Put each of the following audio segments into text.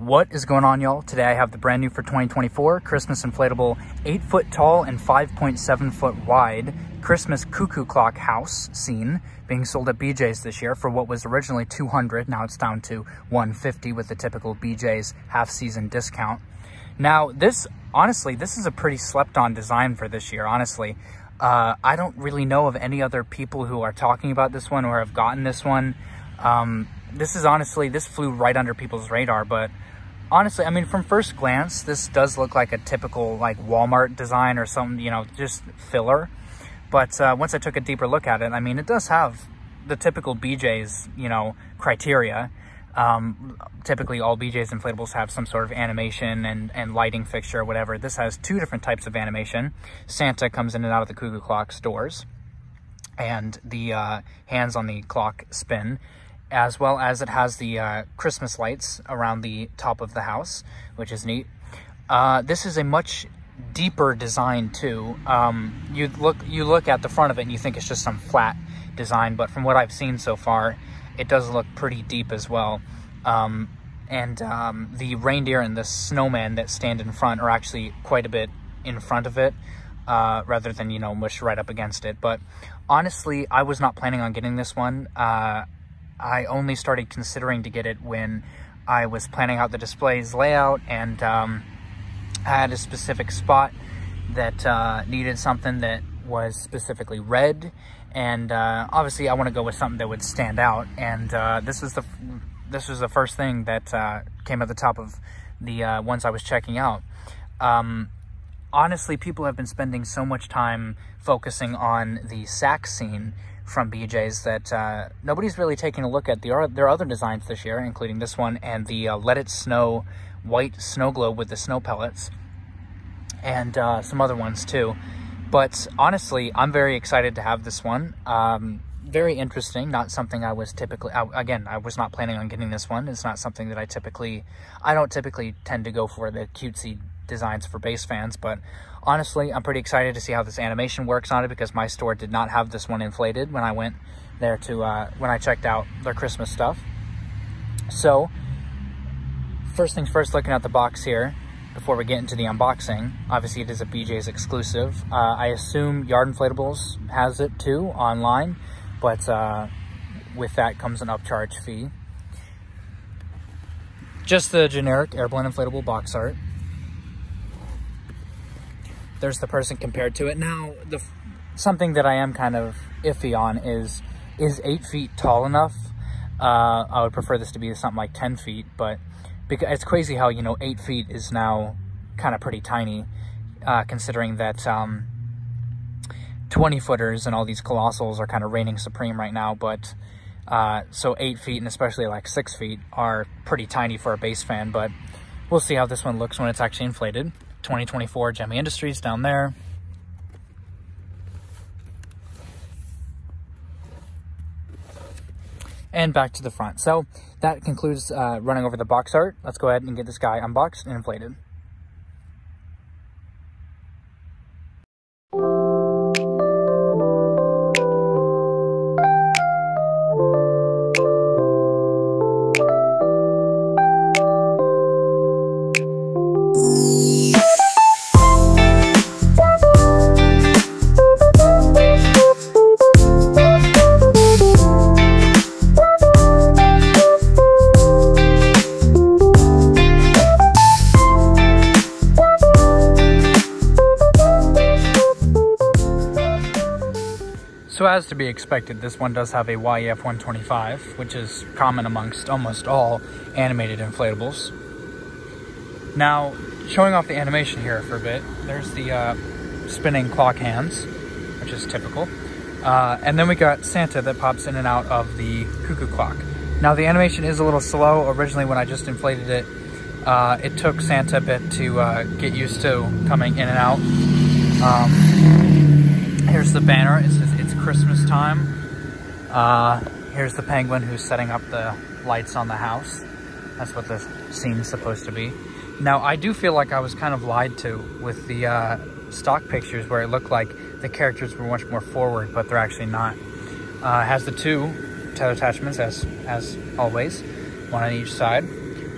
What is going on, y'all? Today I have the brand new for 2024 Christmas inflatable 8 foot tall and 5.7 foot wide Christmas cuckoo clock house scene being sold at BJ's this year for what was originally $200. Now it's down to $150 with the typical BJ's half season discount. Now this is a pretty slept on design for this year, honestly. I don't really know of any other people who are talking about this one or have gotten this one. This flew right under people's radar, but honestly, I mean, from first glance, this does look like a typical like Walmart design or something, you know, just filler. But once I took a deeper look at it, I mean, it does have the typical BJ's, you know, criteria. Typically all BJ's inflatables have some sort of animation and lighting fixture or whatever. This has two different types of animation. Santa comes in and out of the cuckoo clock's doors, and the hands on the clock spin, as well as it has the Christmas lights around the top of the house, which is neat. This is a much deeper design too. You look at the front of it and you think it's just some flat design, but from what I've seen so far, it does look pretty deep as well. The reindeer and the snowman that stand in front are actually quite a bit in front of it, rather than, you know, mushed right up against it. But honestly, I was not planning on getting this one. I only started considering to get it when I was planning out the display's layout, and I had a specific spot that needed something that was specifically red, and obviously I want to go with something that would stand out, and this was the first thing that came at the top of the ones I was checking out. Honestly, people have been spending so much time focusing on the sack scene from BJ's that nobody's really taking a look at their other designs this year, including this one and the Let It Snow white snow globe with the snow pellets, and some other ones too. But honestly, I'm very excited to have this one. Very interesting, not something I was typically, again, I was not planning on getting this one. It's not something that I don't typically tend to go for the cutesy designs for base fans, but honestly, I'm pretty excited to see how this animation works on it, because my store did not have this one inflated when I went there to, when I checked out their Christmas stuff. So, first things first, looking at the box here, before we get into the unboxing, obviously it is a BJ's exclusive. I assume Yard Inflatables has it too online, but with that comes an upcharge fee. Just the generic Airborne inflatable box art. There's the person compared to it. Now, something that I am kind of iffy on is 8 feet tall enough? I would prefer this to be something like 10 feet, but because it's crazy how, you know, 8 feet is now kind of pretty tiny, considering that 20-footers and all these colossals are kind of reigning supreme right now. But so 8 feet, and especially like 6 feet, are pretty tiny for a base fan. But we'll see how this one looks when it's actually inflated. 2024 Gemmy Industries down there. And back to the front. So that concludes running over the box art. Let's go ahead and get this guy unboxed and inflated. So as to be expected, this one does have a YEF 125, which is common amongst almost all animated inflatables. Now, showing off the animation here for a bit, there's the spinning clock hands, which is typical. And then we got Santa that pops in and out of the cuckoo clock. Now, the animation is a little slow. Originally, when I just inflated it, it took Santa a bit to get used to coming in and out. Here's the banner. It says it's Christmas time. Here's the penguin who's setting up the lights on the house. That's what the scene's supposed to be. Now, I do feel like I was kind of lied to with the stock pictures, where it looked like the characters were much more forward, but they're actually not. It has the two tail attachments as always, one on each side.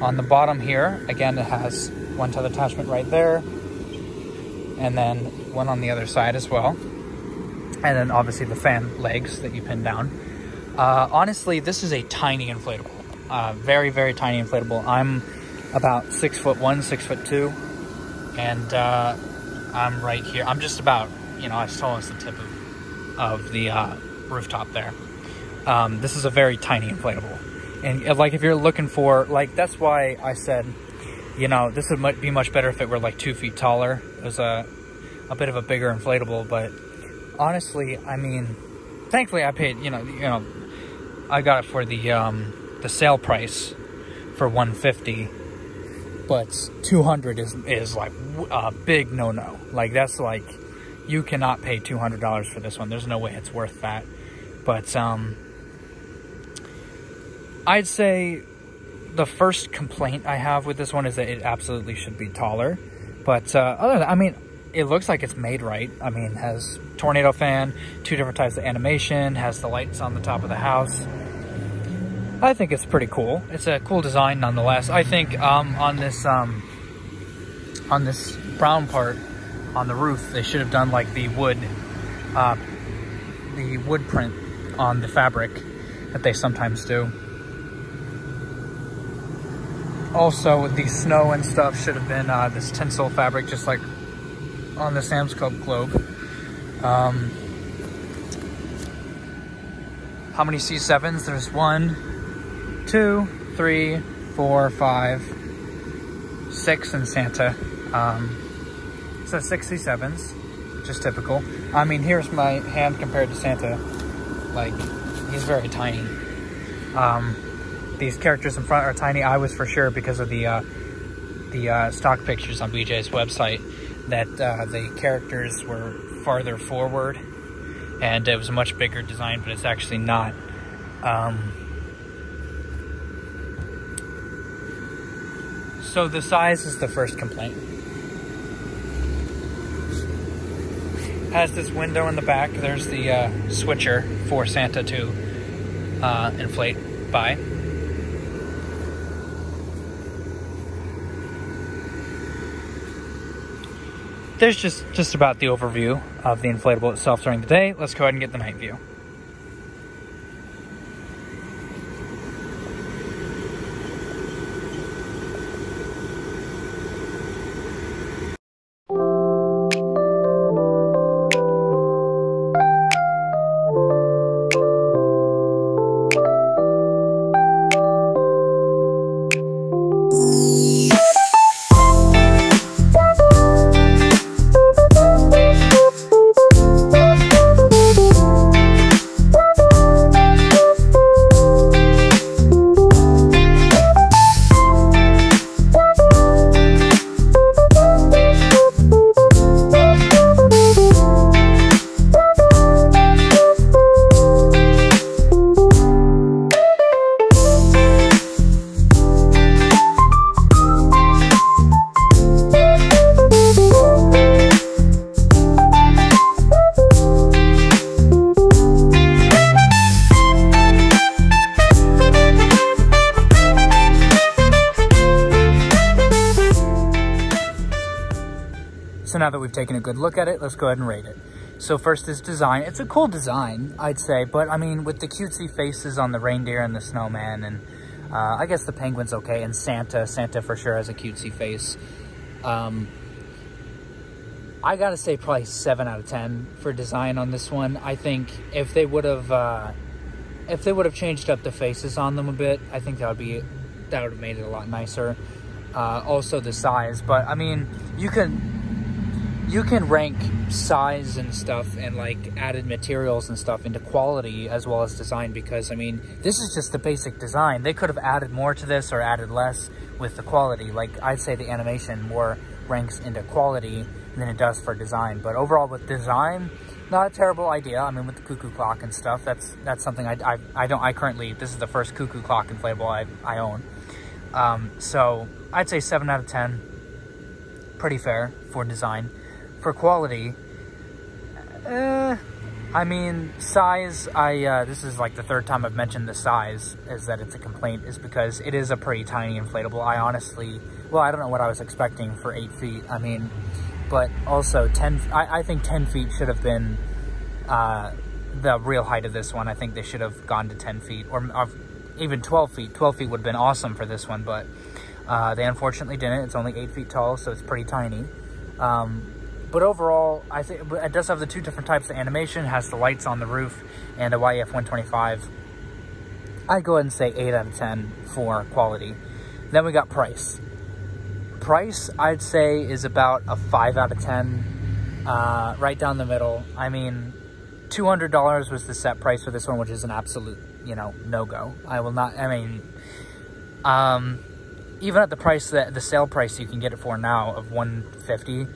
On the bottom here, again, it has one tether attachment right there, and then one on the other side as well. And then obviously the fan legs that you pin down. Honestly, this is a tiny inflatable. Very, very tiny inflatable. I'm about 6'1", 6'2", and I'm right here. I'm just about, you know, it's almost the tip of the rooftop there. This is a very tiny inflatable. And like, if you're looking for, like, that's why I said, you know, this would be much better if it were like 2 feet taller. It was a bit of a bigger inflatable, but honestly, I mean, thankfully I paid, you know, I got it for the sale price for $150, but $200 is like a big no-no. Like, that's like, you cannot pay $200 for this one. There's no way it's worth that. But I'd say the first complaint I have with this one is that it absolutely should be taller. But other than that, I mean, it looks like it's made right. I mean, it has tornado fan, 2 different types of animation, has the lights on the top of the house. I think it's pretty cool. It's a cool design nonetheless. I think on this brown part on the roof, they should have done like the wood print on the fabric that they sometimes do. Also, the snow and stuff should have been this tinsel fabric, just like on the Sam's Club globe. How many C7s? There's 1, 2, 3, 4, 5, 6 in Santa. So 6 C7s, which is typical. I mean, here's my hand compared to Santa. Like, he's very tiny. These characters in front are tiny. I was for sure, because of the stock pictures on BJ's website, that the characters were farther forward, and it was a much bigger design, but it's actually not. So the size is the first complaint. Has this window in the back. There's the switcher for Santa to inflate by. There's just about the overview of the inflatable itself during the day. Let's go ahead and get the night view. So now that we've taken a good look at it, let's go ahead and rate it. So first is design. It's a cool design, I'd say, but I mean, with the cutesy faces on the reindeer and the snowman, and I guess the penguin's okay, and Santa for sure has a cutesy face. I gotta say probably 7 out of 10 for design on this one. I think if they would have changed up the faces on them a bit, I think that would have made it a lot nicer. Also the size, but I mean, you can rank size and stuff and like added materials and stuff into quality as well as design, because I mean, this is just the basic design. They could have added more to this or added less with the quality. Like, I'd say the animation more ranks into quality than it does for design, but overall with design, not a terrible idea. I mean, with the Cuckoo clock and stuff, that's something I currently, this is the first Cuckoo clock inflatable I own. So I'd say 7 out of 10, pretty fair for design. For quality, I'd I mean, size, this is like the third time I've mentioned the size, is that it's a complaint, is because it is a pretty tiny inflatable. I honestly, well, I don't know what I was expecting for 8 feet. I mean, but also I think 10 feet should have been the real height of this one. I think they should have gone to 10 feet or even 12 feet. 12 feet would have been awesome for this one, but they unfortunately didn't. It's only 8 feet tall, so it's pretty tiny. But overall, I think it does have the 2 different types of animation. It has the lights on the roof and a YF 125. I'd go ahead and say 8 out of 10 for quality. Then we got price. Price, I'd say, is about a 5 out of 10, right down the middle. I mean, $200 was the set price for this one, which is an absolute, no-go. I will not, I mean, even at the price, the sale price you can get it for now of $150,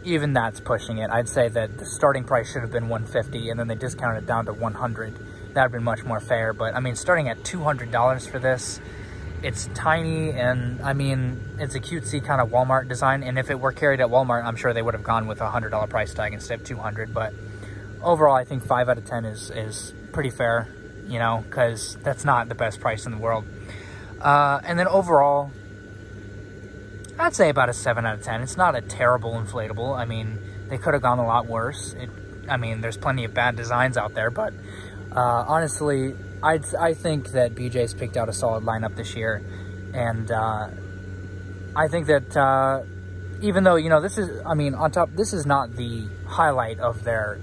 even that's pushing it. I'd say that the starting price should have been $150, and then they discounted it down to $100. That would have been much more fair, but I mean, starting at $200 for this, it's tiny, and I mean, it's a cutesy kind of Walmart design, and if it were carried at Walmart, I'm sure they would have gone with a $100 price tag instead of $200, but overall, I think 5 out of 10 is pretty fair, because that's not the best price in the world. And then overall, I'd say about a 7 out of 10. It's not a terrible inflatable. I mean, they could have gone a lot worse. I mean, there's plenty of bad designs out there, but honestly, I think that BJ's picked out a solid lineup this year, and I think that even though, this is, I mean, on top, this is not the highlight of their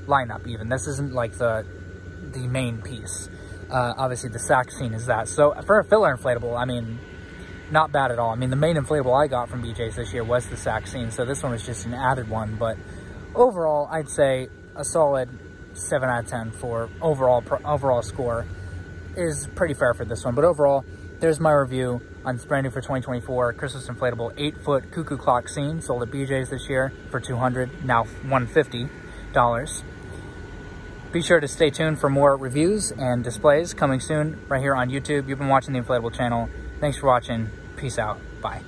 lineup even. This isn't like the main piece. Obviously, the sack scene is that. So for a filler inflatable, I mean, not bad at all. I mean, the main inflatable I got from BJ's this year was the sack scene, so this one was just an added one. But overall, I'd say a solid 7 out of 10 for overall score is pretty fair for this one. But overall, there's my review on this brand new for 2024 Christmas inflatable 8-foot Cuckoo clock scene, sold at BJ's this year for $200, now $150. Be sure to stay tuned for more reviews and displays coming soon right here on YouTube. You've been watching the Inflatable channel. Thanks for watching. Peace out. Bye.